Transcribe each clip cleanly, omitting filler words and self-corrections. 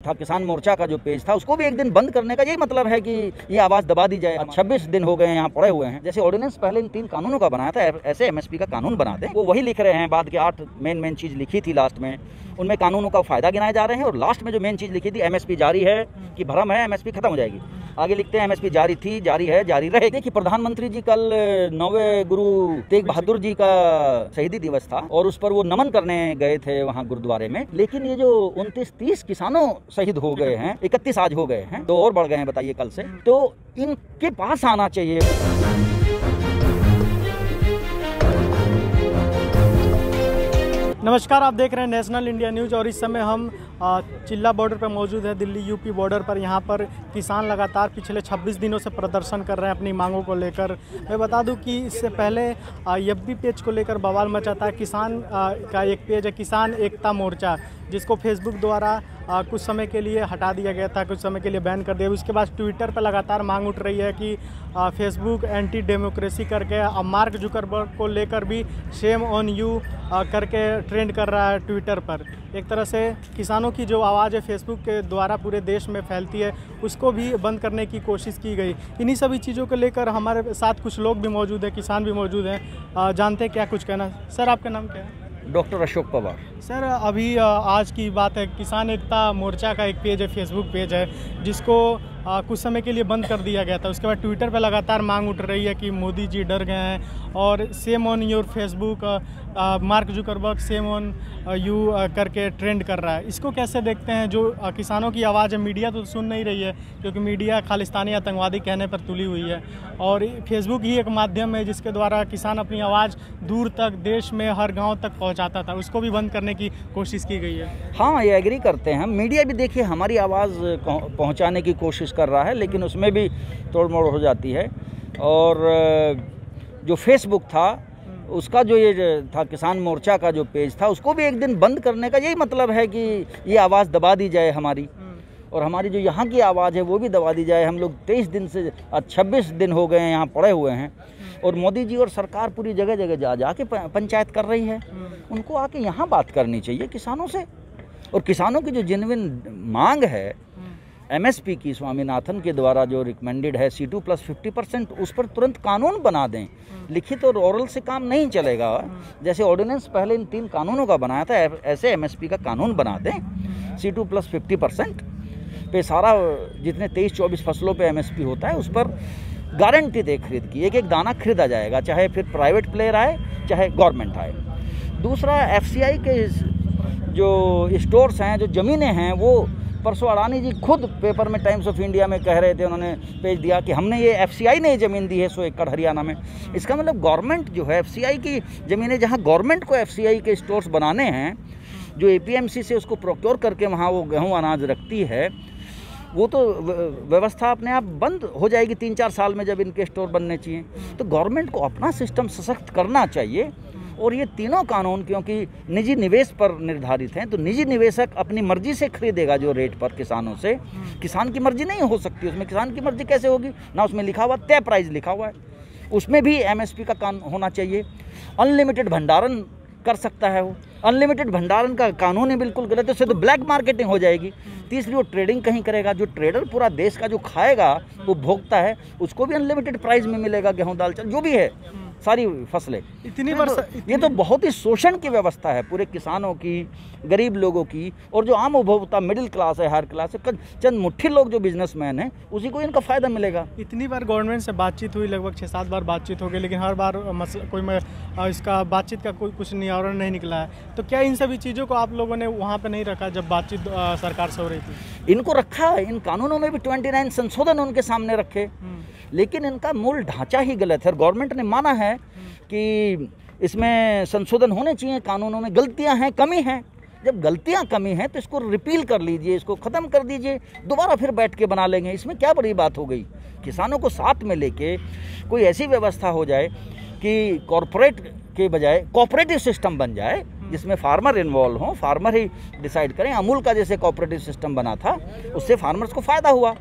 था किसान मोर्चा का जो पेज था उसको भी एक दिन बंद करने का यही मतलब है कि ये आवाज दबा दी जाए। 26 दिन हो गए हैं यहाँ पड़े हुए हैं। जैसे ऑर्डिनेंस पहले इन 3 कानूनों का बनाया था, ऐसे एमएसपी का कानून बना दें। वो वही लिख रहे हैं, बाद के 8 मेन चीज लिखी थी लास्ट में, उनमें कानूनों का फायदा गिनाए जा रहे हैं। और लास्ट में जो मेन चीज लिखी थी एमएसपी जारी है कि भ्रम है, एमएसपी खत्म हो जाएगी। आगे लिखते हैं एमएसपी जारी थी, जारी है, जारी रहेगी। देखिए प्रधानमंत्री जी कल 9वें गुरु तेग बहादुर जी का शहीदी दिवस था और उस पर वो नमन करने गए थे वहाँ गुरुद्वारे में। लेकिन ये जो 29-30 किसानों शहीद हो गए हैं, 31 आज हो गए हैं, 2 और बढ़ गए हैं बताइए कल से, तो इनके पास आना चाहिए। नमस्कार, आप देख रहे हैं नेशनल इंडिया न्यूज़ और इस समय हम चिल्ला बॉर्डर पर मौजूद है, दिल्ली यूपी बॉर्डर पर। यहाँ पर किसान लगातार पिछले 26 दिनों से प्रदर्शन कर रहे हैं अपनी मांगों को लेकर। मैं बता दूं कि इससे पहले एफबी पेज को लेकर बवाल मचा था। किसान का एक पेज है किसान एकता मोर्चा, जिसको फेसबुक द्वारा कुछ समय के लिए हटा दिया गया था, कुछ समय के लिए बैन कर दिया। उसके बाद ट्विटर पर लगातार मांग उठ रही है कि फेसबुक एंटी डेमोक्रेसी करके मार्क जुकरबर्ग को लेकर भी शेम ऑन यू करके ट्रेंड कर रहा है ट्विटर पर। एक तरह से किसानों की जो आवाज़ है फेसबुक के द्वारा पूरे देश में फैलती है, उसको भी बंद करने की कोशिश की गई। इन्हीं सभी चीज़ों को लेकर हमारे साथ कुछ लोग भी मौजूद हैं, किसान भी मौजूद हैं। जानते हैं क्या कुछ कहना। सर, आपका नाम क्या है? डॉक्टर अशोक पवार। सर, अभी आज की बात है, किसान एकता मोर्चा का एक पेज है, फेसबुक पेज है, जिसको कुछ समय के लिए बंद कर दिया गया था। उसके बाद ट्विटर पर लगातार मांग उठ रही है कि मोदी जी डर गए हैं और same on your Facebook, mark Zuckerberg same on you करके ट्रेंड कर रहा है। इसको कैसे देखते हैं? जो किसानों की आवाज़ है, मीडिया तो सुन नहीं रही है, क्योंकि मीडिया खालिस्तानी आतंकवादी कहने पर तुली हुई है और फेसबुक ही एक माध्यम है जिसके द्वारा किसान अपनी आवाज़ दूर तक, देश में हर गाँव तक पहुँचाता था। उसको भी बंद करने की कोशिश की गई है। हाँ, ये एग्री करते हैं। मीडिया भी देखिए हमारी आवाज़ पहुंचाने की कोशिश कर रहा है, लेकिन उसमें भी तोड़ मोड़ हो जाती है। और जो फेसबुक था उसका जो ये था किसान मोर्चा का जो पेज था, उसको भी एक दिन बंद करने का यही मतलब है कि ये आवाज़ दबा दी जाए हमारी, और हमारी जो यहाँ की आवाज़ है वो भी दबा दी जाए। हम लोग 23 दिन से 26 दिन हो गए हैं यहाँ पड़े हुए हैं और मोदी जी और सरकार पूरी जगह जगह जा के पंचायत कर रही है। उनको आके यहाँ बात करनी चाहिए किसानों से। और किसानों की जो जेन्युइन मांग है एमएसपी की, स्वामीनाथन के द्वारा जो रिकमेंडेड है C2 + 50%, उस पर तुरंत कानून बना दें। लिखित और ओरल से काम नहीं चलेगा। जैसे ऑर्डिनेंस पहले इन 3 कानूनों का बनाया था, ऐसे एमएसपी का कानून बना दें। C2 + 50% पे सारा जितने 23-24 फसलों पे एमएसपी होता है उस पर गारंटी दे खरीद की। एक दाना खरीदा जाएगा, चाहे फिर प्राइवेट प्लेयर आए चाहे गवर्नमेंट आए। दूसरा, एफसीआई के जो स्टोर्स हैं, जो ज़मीनें हैं, वो परसों अडानी जी खुद पेपर में टाइम्स ऑफ इंडिया में कह रहे थे, उन्होंने पेज दिया कि हमने ये एफसीआई ने ज़मीन दी है 100 एकड़ हरियाणा में। इसका मतलब गवर्नमेंट जो है एफसीआई की ज़मीनें, जहाँ गवर्नमेंट को एफसीआई के स्टोर्स बनाने हैं, जो एपीएमसी से उसको प्रोक्योर करके वहाँ वो गेहूँ अनाज रखती है, वो तो व्यवस्था अपने आप बंद हो जाएगी 3-4 साल में जब इनके स्टोर बनने चाहिए। तो गवर्नमेंट को अपना सिस्टम सशक्त करना चाहिए। और ये तीनों कानून क्योंकि निजी निवेश पर निर्धारित हैं, तो निजी निवेशक अपनी मर्जी से खरीदेगा जो रेट पर किसानों से। किसान की मर्जी नहीं हो सकती उसमें। किसान की मर्जी कैसे होगी? ना उसमें लिखा हुआ तय प्राइस लिखा हुआ है, उसमें भी एमएसपी का कानून होना चाहिए। अनलिमिटेड भंडारण कर सकता है वो। अनलिमिटेड भंडारण का कानून ही बिल्कुल गलत है, उससे तो ब्लैक मार्केटिंग हो जाएगी। तीसरी, वो ट्रेडिंग कहीं करेगा। जो ट्रेडर पूरा देश का जो खाएगा, वो भोगता है, उसको भी अनलिमिटेड प्राइस में मिलेगा गेहूँ, दाल, चावल, जो भी है, सारी फसलें। ये तो बहुत ही शोषण की व्यवस्था है पूरे किसानों की, गरीब लोगों की। और जो आम उपभोक्ता, मिडिल क्लास है, हायर क्लास है, चंद मुट्ठी लोग जो बिजनेसमैन हैं, उसी को इनका फ़ायदा मिलेगा। इतनी बार गवर्नमेंट से बातचीत हुई, लगभग 6-7 बार बातचीत हो गई, लेकिन हर बार इसका बातचीत का कोई कुछ निवारण नहीं निकला है। तो क्या इन सभी चीज़ों को आप लोगों ने वहाँ पर नहीं रखा जब बातचीत सरकार से हो रही थी? इनको रखा है। इन कानूनों में भी 29 संशोधन उनके सामने रखे, लेकिन इनका मूल ढांचा ही गलत है। गवर्नमेंट ने माना है कि इसमें संशोधन होने चाहिए, कानूनों में गलतियां हैं, कमी हैं। जब गलतियां कमी हैं तो इसको रिपील कर लीजिए, इसको ख़त्म कर दीजिए, दोबारा फिर बैठ के बना लेंगे। इसमें क्या बड़ी बात हो गई? किसानों को साथ में लेके कोई ऐसी व्यवस्था हो जाए कि कॉरपोरेट के बजाय कोऑपरेटिव सिस्टम बन जाए, जिसमें फार्मर इन्वॉल्व हों, फार्मर ही डिसाइड करें। अमूल का जैसे कोऑपरेटिव सिस्टम बना था, उससे फार्मर्स को फ़ायदा हुआ।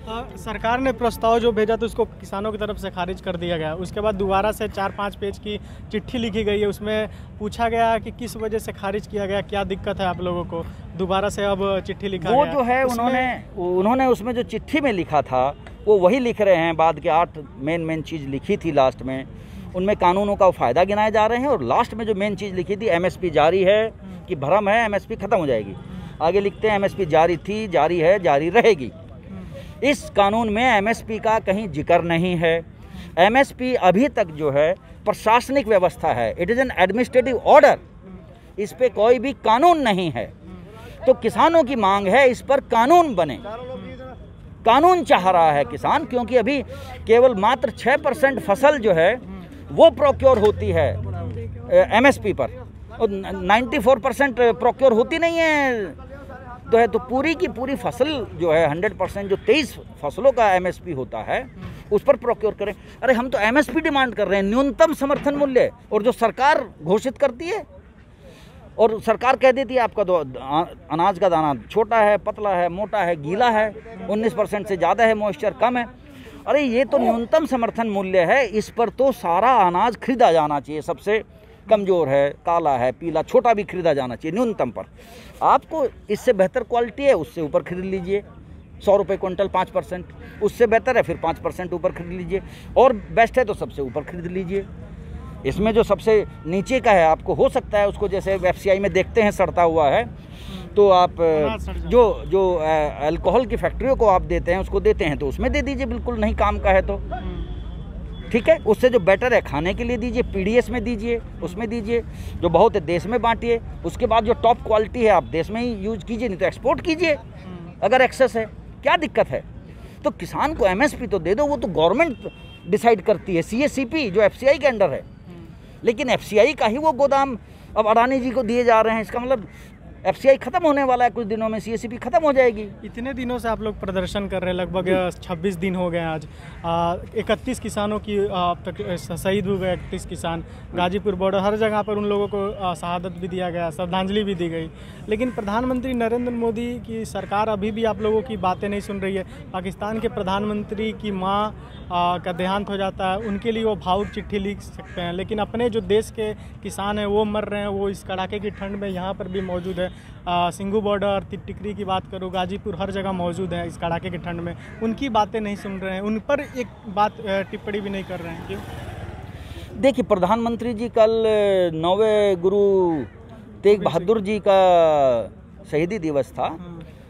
सरकार ने प्रस्ताव जो भेजा तो उसको किसानों की तरफ से खारिज कर दिया गया। उसके बाद दोबारा से 4-5 पेज की चिट्ठी लिखी गई है, उसमें पूछा गया कि किस वजह से खारिज किया गया, क्या दिक्कत है आप लोगों को। दोबारा से अब चिट्ठी लिखा वो गया जो है उन्होंने उसमें जो चिट्ठी में लिखा था वो वही लिख रहे हैं। बाद के 8 मेन चीज़ लिखी थी लास्ट में, उनमें कानूनों का फ़ायदा गिनाए जा रहे हैं। और लास्ट में जो मेन चीज़ लिखी थी एमएसपी जारी है कि भ्रम है, एमएसपी ख़त्म हो जाएगी। आगे लिखते हैं एमएसपी जारी थी, जारी है, जारी रहेगी। इस कानून में एमएसपी का कहीं जिक्र नहीं है। एमएसपी अभी तक जो है प्रशासनिक व्यवस्था है, it is an administrative order, इस पे कोई भी कानून नहीं है। तो किसानों की मांग है इस पर कानून बने। कानून चाह रहा है किसान, क्योंकि अभी केवल मात्र 6% फसल जो है वो प्रोक्योर होती है एमएसपी पर, और 94% प्रोक्योर होती नहीं है। तो पूरी की पूरी फसल जो है 100% जो 23 फसलों का एमएसपी होता है उस पर प्रोक्योर करें। अरे हम तो एमएसपी डिमांड कर रहे हैं, न्यूनतम समर्थन मूल्य, और जो सरकार घोषित करती है और सरकार कह देती है आपका तो अनाज का दाना छोटा है, पतला है, मोटा है, गीला है, 19% से ज़्यादा है, मॉइस्चर कम है। अरे ये तो न्यूनतम समर्थन मूल्य है, इस पर तो सारा अनाज खरीदा जाना चाहिए। सबसे कमज़ोर है, काला है, पीला, छोटा भी खरीदा जाना चाहिए न्यूनतम पर। आपको इससे बेहतर क्वालिटी है उससे ऊपर खरीद लीजिए, 100 रुपये क्विंटल 5%, उससे बेहतर है फिर 5% ऊपर खरीद लीजिए, और बेस्ट है तो सबसे ऊपर खरीद लीजिए। इसमें जो सबसे नीचे का है आपको हो सकता है उसको, जैसे एफसीआई में देखते हैं सड़ता हुआ है, तो आप जो अल्कोहल की फैक्ट्रियों को आप देते हैं उसको देते हैं तो उसमें दे दीजिए, बिल्कुल नहीं काम का है तो ठीक है। उससे जो बेटर है खाने के लिए दीजिए, पीडीएस में दीजिए, उसमें दीजिए, जो बहुत है देश में बांटिए। उसके बाद जो टॉप क्वालिटी है आप देश में ही यूज कीजिए, नहीं तो एक्सपोर्ट कीजिए अगर एक्सेस है, क्या दिक्कत है। तो किसान को एमएसपी तो दे दो, वो तो गवर्नमेंट डिसाइड करती है, सीएससीपी जो एफसीआई के अंडर है। लेकिन एफसीआई का ही वो गोदाम अब अडानी जी को दिए जा रहे हैं, इसका मतलब एफसीआई खत्म होने वाला है, कुछ दिनों में सीएससीपी खत्म हो जाएगी। इतने दिनों से आप लोग प्रदर्शन कर रहे हैं, लगभग 26 दिन हो गए आज। 31 किसानों की अब तक शहीद हो गए, 31 किसान। गाजीपुर बॉर्डर हर जगह पर उन लोगों को शहादत भी दिया गया, श्रद्धांजलि भी दी गई। लेकिन प्रधानमंत्री नरेंद्र मोदी की सरकार अभी भी आप लोगों की बातें नहीं सुन रही है। पाकिस्तान के प्रधानमंत्री की माँ का देहांत हो जाता है, उनके लिए वो भावुक चिट्ठी लिख सकते हैं, लेकिन अपने जो देश के किसान हैं वो मर रहे हैं, वो इस कड़ाके की ठंड में यहाँ पर भी मौजूद है। सिंगू बॉर्डर, टिकरी की बात करो, गाजीपुर, हर जगह मौजूद है इस कड़ाके की ठंड में। उनकी बातें नहीं सुन रहे हैं, उन पर एक बात टिप्पणी भी नहीं कर रहे हैं। क्यों? देखिए, प्रधानमंत्री जी कल 9वें गुरु तेग बहादुर जी का शहीदी दिवस था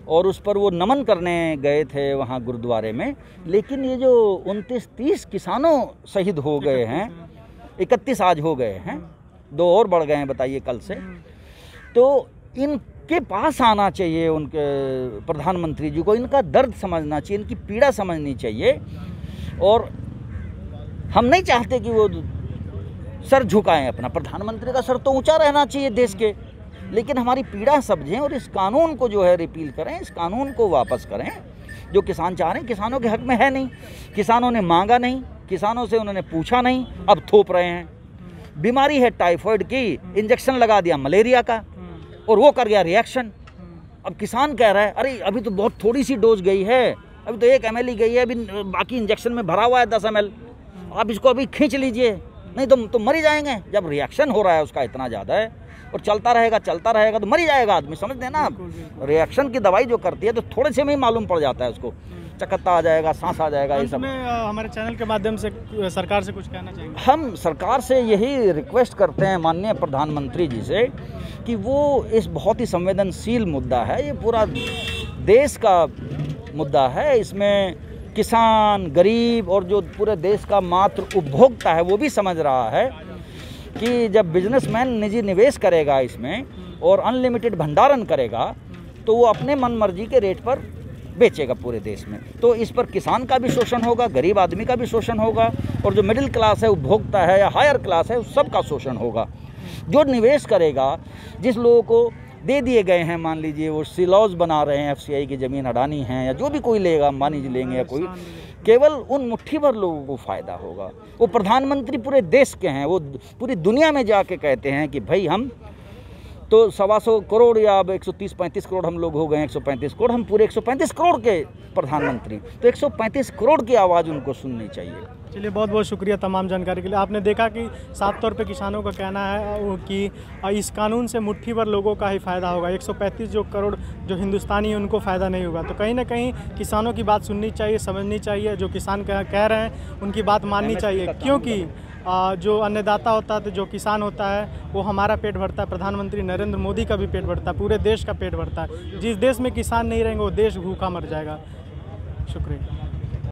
और उस पर वो नमन करने गए थे वहाँ गुरुद्वारे में। लेकिन ये जो 29-30 किसानों शहीद हो गए हैं, 31 आज हो गए हैं, 2 और बढ़ गए हैं बताइए कल से, तो इनके पास आना चाहिए उनके प्रधानमंत्री जी को, इनका दर्द समझना चाहिए, इनकी पीड़ा समझनी चाहिए। और हम नहीं चाहते कि वो सर झुकाएं अपना, प्रधानमंत्री का सर तो ऊंचा रहना चाहिए देश के, लेकिन हमारी पीड़ा समझें और इस कानून को जो है रिपील करें, इस कानून को वापस करें जो किसान चाह रहे हैं। किसानों के हक में है नहीं, किसानों ने मांगा नहीं, किसानों से उन्होंने पूछा नहीं, अब थोप रहे हैं। बीमारी है टाइफाइड की, इंजेक्शन लगा दिया मलेरिया का और वो कर गया रिएक्शन। अब किसान कह रहा है अरे अभी तो बहुत थोड़ी सी डोज गई है, अभी तो 1 ml ही गई है, अभी बाकी इंजेक्शन में भरा हुआ है 10 ml, आप इसको अभी खींच लीजिए, नहीं तो मर ही जाएंगे। जब रिएक्शन हो रहा है उसका इतना ज़्यादा है और चलता रहेगा तो मर ही जाएगा आदमी, समझते हैं ना आप। रिएक्शन की दवाई जो करती है तो थोड़े से में ही मालूम पड़ जाता है उसको, चकत्ता आ जाएगा, सांस आ जाएगा, ये सब। हमारे चैनल के माध्यम से सरकार से कुछ कहना चाहेंगे? हम सरकार से यही रिक्वेस्ट करते हैं माननीय प्रधानमंत्री जी से कि वो इस बहुत ही संवेदनशील मुद्दा है, ये पूरा देश का मुद्दा है, इसमें किसान, गरीब और जो पूरे देश का मात्र उपभोक्ता है वो भी समझ रहा है कि जब बिजनेसमैन निजी निवेश करेगा इसमें और अनलिमिटेड भंडारण करेगा तो वो अपने मन मर्जी के रेट पर बेचेगा पूरे देश में। तो इस पर किसान का भी शोषण होगा, गरीब आदमी का भी शोषण होगा, और जो मिडिल क्लास है, उपभोक्ता है या हायर क्लास है, उस सबका शोषण होगा। जो निवेश करेगा, जिस लोगों को दे दिए गए हैं, मान लीजिए वो सिलॉज बना रहे हैं, एफसीआई की ज़मीन अडानी हैं या जो भी कोई लेगा, अंबानी जी लेंगे या कोई, केवल उन मुट्ठी भर लोगों को फ़ायदा होगा। वो प्रधानमंत्री पूरे देश के हैं, वो पूरी दुनिया में जाके कहते हैं कि भाई हम तो 125 करोड़ या अब 130-35 करोड़ हम लोग हो गए, 135 करोड़, हम पूरे 135 करोड़ के प्रधानमंत्री, तो 135 करोड़ की आवाज़ उनको सुननी चाहिए। चलिए, बहुत बहुत शुक्रिया तमाम जानकारी के लिए। आपने देखा कि साफ तौर पे किसानों का कहना है कि इस कानून से मुट्ठी भर लोगों का ही फ़ायदा होगा, 135 करोड़ जो हिंदुस्तानी हैं उनको फ़ायदा नहीं होगा। तो कहीं ना कहीं किसानों की बात सुननी चाहिए, समझनी चाहिए, जो किसान कह रहे हैं उनकी बात माननी चाहिए, क्योंकि जो अन्नदाता होता है, तो जो किसान होता है वो हमारा पेट भरता है, प्रधानमंत्री नरेंद्र मोदी का भी पेट भरता है, पूरे देश का पेट भरता है। जिस देश में किसान नहीं रहेंगे वो देश भूखा मर जाएगा। शुक्रिया।